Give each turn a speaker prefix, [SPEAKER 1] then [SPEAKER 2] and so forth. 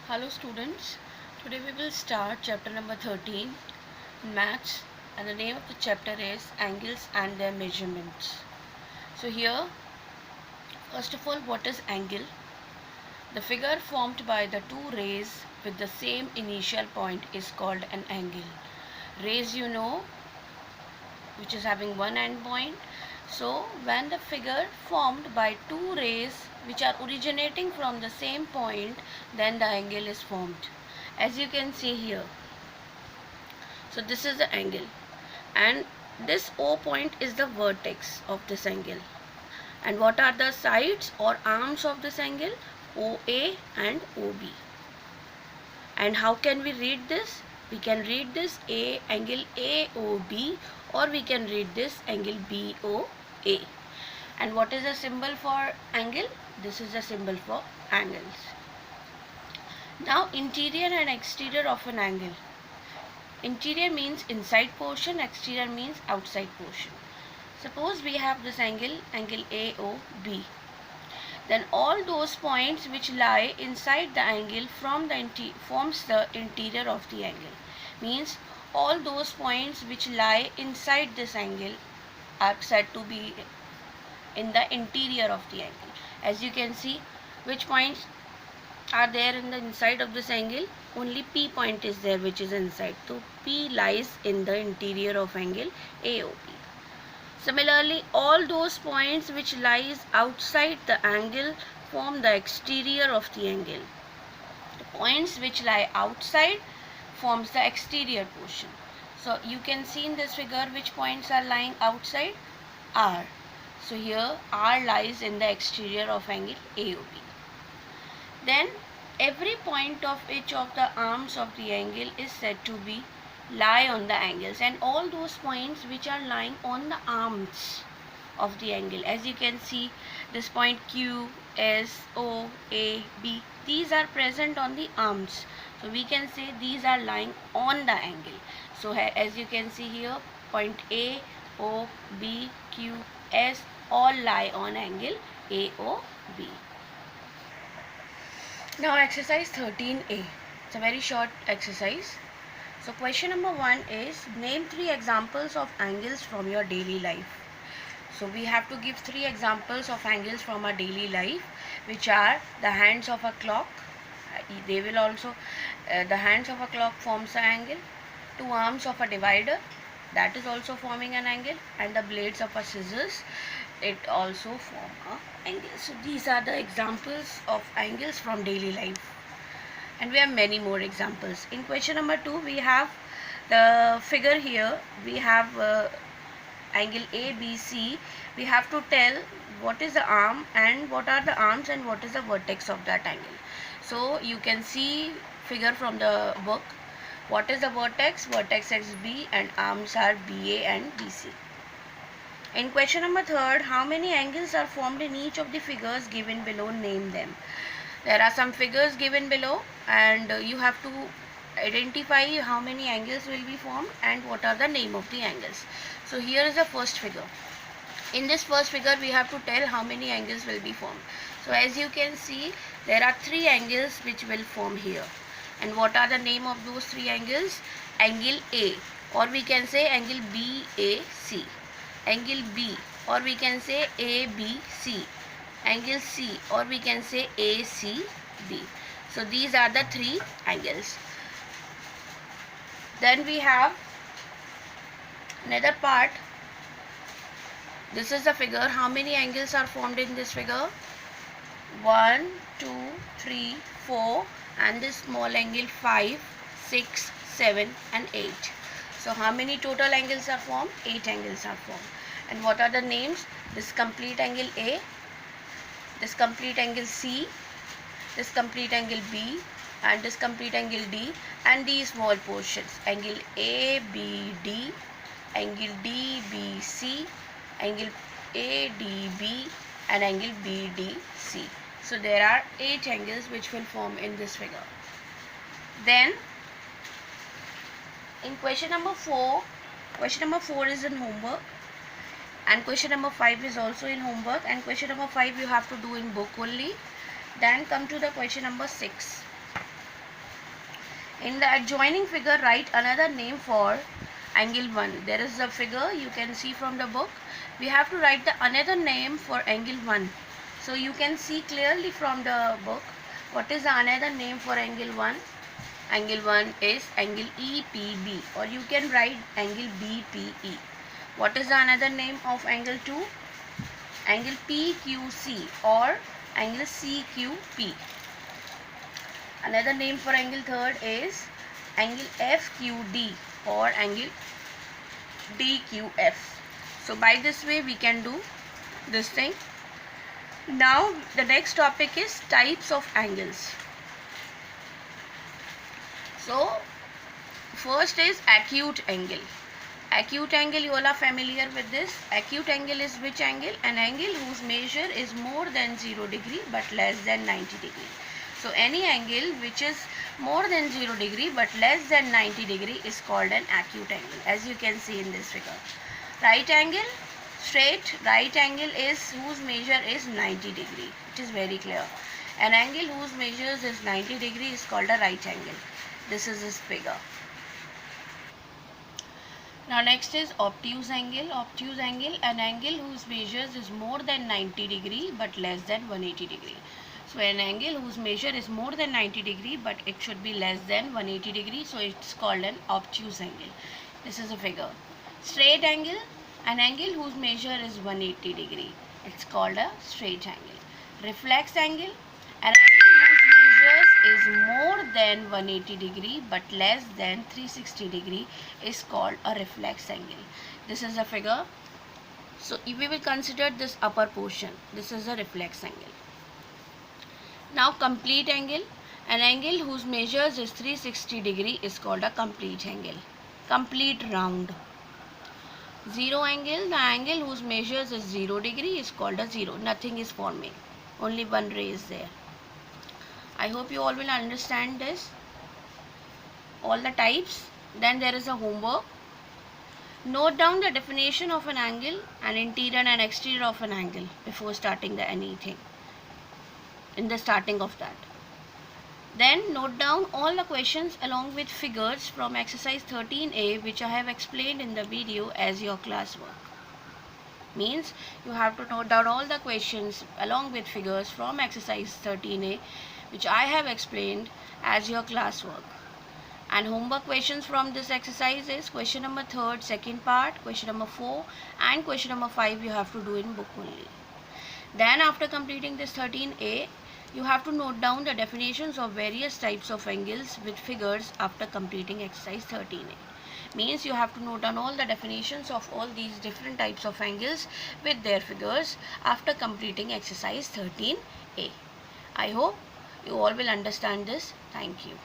[SPEAKER 1] Hello students, today we will start chapter number 13 in maths, and the name of the chapter is angles and their measurements. So here, first of all, what is angle? The figure formed by the two rays with the same initial point is called an angle. Rays you know, which is having one end point. So when the figure formed by two rays which are originating from the same point, then the angle is formed, as you can see here. So this is the angle, and this O point is the vertex of this angle. And what are the sides or arms of this angle? OA and OB. And how can we read this? We can read this angle AOB, or we can read this angle BOA. And what is the symbol for angle? This is the symbol for angles. Now interior and exterior of an angle. Interior means inside portion, exterior means outside portion. Suppose we have this angle AOB. Then all those points which lie inside the angle forms the interior of the angle. Means all those points which lie inside this angle are said to be in the interior of the angle. As you can see, which points are there in the inside of this angle? Only P point is there, which is inside. So P lies in the interior of angle AOB. Similarly, all those points which lies outside the angle form the exterior of the angle. The points which lie outside forms the exterior portion. So you can see in this figure which points are lying outside. R. So here R lies in the exterior of angle AOB. Then every point of each of the arms of the angle is said to be lie on the angles, and all those points which are lying on the arms of the angle, as you can see, this point Q, S, O, A, B, these are present on the arms. So we can say these are lying on the angle. So as you can see here, point A, O, B, Q, S all lie on angle AOB. Now exercise 13A. It's a very short exercise. So question number 1 is name 3 examples of angles from your daily life. So we have to give 3 examples of angles from our daily life, which are the hands of a clock. They will also, the hands of a clock forms an angle. 2 arms of a divider, that is also forming an angle, and the blades of a scissors, it also form an angle. So these are the examples of angles from daily life. And we have many more examples. In question number 2, we have the figure here. We have angle ABC. We have to tell what is the arm and what are the arms and what is the vertex of that angle. So you can see figure from the book. What is the vertex? Vertex is B and arms are BA and BC. In question number 3, how many angles are formed in each of the figures given below? Name them. There are some figures given below, and you have to identify how many angles will be formed and what are the name of the angles. So here is the first figure. In this first figure we have to tell how many angles will be formed. So as you can see, there are 3 angles which will form here. And what are the name of those 3 angles? Angle A, or we can say angle BAC. Angle B, or we can say ABC. Angle C, or we can say ACB. So these are the 3 angles. Then we have another part. This is the figure. How many angles are formed in this figure? 1, 2, 3, 4, and this small angle 5, 6, 7 and 8. So how many total angles are formed? 8 angles are formed. And what are the names? This complete angle A, this complete angle C, this complete angle B, and this complete angle D, and these small portions, angle ABD, angle DBC, angle ADB, and angle BDC. So there are 8 angles which will form in this figure. Then in question number 4 is in homework, and question number 5 is also in homework, and question number 5 you have to do in book only. Then come to the question number 6. In the adjoining figure, write another name for angle 1. There is a figure you can see from the book. We have to write the another name for angle 1. So you can see clearly from the book what is the another name for angle 1. Angle 1 is angle EPB, or you can write angle BPE. What is the another name of angle 2? Angle PQC or angle CQP. Another name for angle 3rd is angle FQD or angle DQF. So by this way we can do this thing. Now the next topic is types of angles. So first is acute angle. Acute angle, you all are familiar with this. Acute angle is which angle? An angle whose measure is more than 0 degree but less than 90 degree. So any angle which is more than 0 degree but less than 90 degree is called an acute angle, as you can see in this figure. Right angle, straight right angle is whose measure is 90 degree. It is very clear. An angle whose measures is 90 degree is called a right angle. This is this figure. Now next is obtuse angle. Obtuse angle, an angle whose measures is more than 90 degree but less than 180 degree. So an angle whose measure is more than 90 degree but it should be less than 180 degree. So it's called an obtuse angle. This is a figure. Straight angle, an angle whose measure is 180 degree. It's called a straight angle. Reflex angle, an angle whose measures is more than 180 degree but less than 360 degree is called a reflex angle. This is a figure. So we will consider this upper portion. This is a reflex angle. Now complete angle, an angle whose measures is 360 degree is called a complete angle. Complete round. Zero angle, the angle whose measures is 0 degree is called a zero. Nothing is forming. Only one ray is there. I hope you all will understand this. All the types. Then there is a homework. Note down the definition of an angle and interior and exterior of an angle before starting the anything. In the starting of that. Then note down all the questions along with figures from exercise 13A which I have explained in the video as your classwork. Means you have to note down all the questions along with figures from exercise 13A which I have explained as your classwork. And homework questions from this exercise is question number 3rd, second part, question number 4 and question number 5 you have to do in book only. Then after completing this 13A, you have to note down the definitions of various types of angles with figures after completing exercise 13A. Means you have to note down all the definitions of all these different types of angles with their figures after completing exercise 13A. I hope you all will understand this. Thank you.